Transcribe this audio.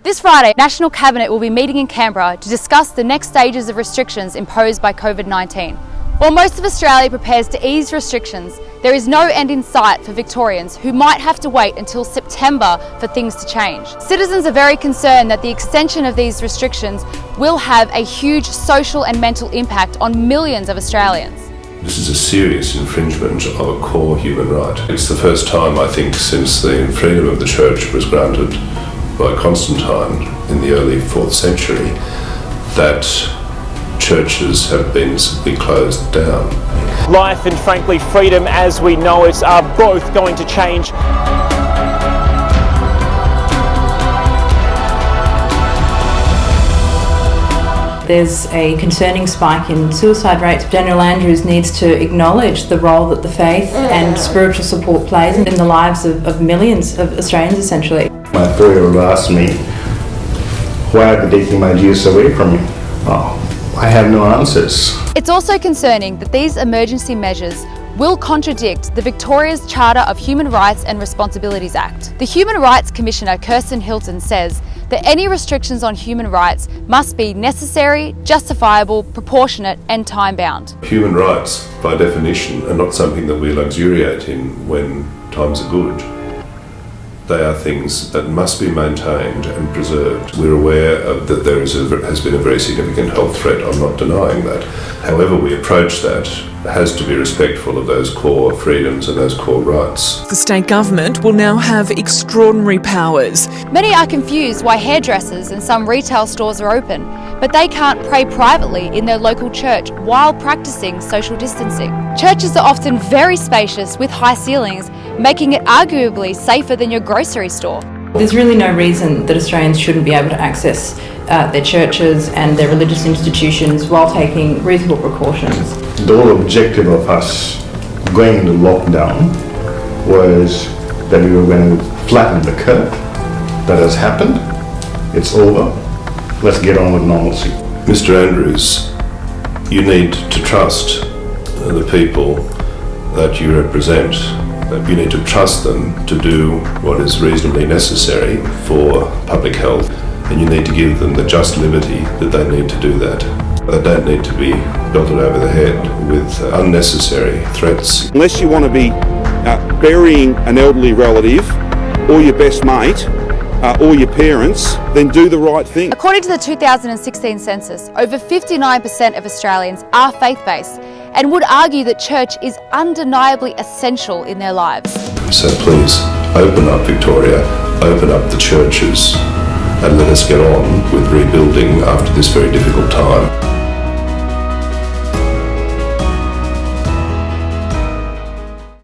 This Friday, National Cabinet will be meeting in Canberra to discuss the next stages of restrictions imposed by COVID-19. While most of Australia prepares to ease restrictions, there is no end in sight for Victorians who might have to wait until September for things to change. Citizens are very concerned that the extension of these restrictions will have a huge social and mental impact on millions of Australians. This is a serious infringement of a core human right. It's the first time, I think, since the freedom of the church was granted by Constantine in the early 4th century that churches have been simply closed down. Life and, frankly, freedom as we know it are both going to change. There's a concerning spike in suicide rates. Daniel Andrews needs to acknowledge the role that the faith and spiritual support plays in the lives of millions of Australians, essentially. My 3-year-old asked me, why are they taking my Jesus away from me? Oh, I have no answers. It's also concerning that these emergency measures will contradict the Victoria's Charter of Human Rights and Responsibilities Act. The Human Rights Commissioner, Kirsten Hilton, says that any restrictions on human rights must be necessary, justifiable, proportionate and time-bound. Human rights, by definition, are not something that we luxuriate in when times are good. They are things that must be maintained and preserved. We're aware that there has been a very significant health threat. I'm not denying that. However we approach that has to be respectful of those core freedoms and those core rights. The state government will now have extraordinary powers. Many are confused why hairdressers and some retail stores are open, but they can't pray privately in their local church while practicing social distancing. Churches are often very spacious with high ceilings, making it arguably safer than your grocery store. There's really no reason that Australians shouldn't be able to access their churches and their religious institutions while taking reasonable precautions. The whole objective of us going into lockdown was that we were going to flatten the curve. That has happened. It's over. Let's get on with normalcy. Mr. Andrews, you need to trust the people that you represent. You need to trust them to do what is reasonably necessary for public health, and you need to give them the just liberty that they need to do that. They don't need to be belted over the head with unnecessary threats. Unless you want to be burying an elderly relative or your best mate or your parents, then do the right thing. According to the 2016 census, over 59% of Australians are faith-based and would argue that church is undeniably essential in their lives. So please, open up Victoria, open up the churches, and let us get on with rebuilding after this very difficult time.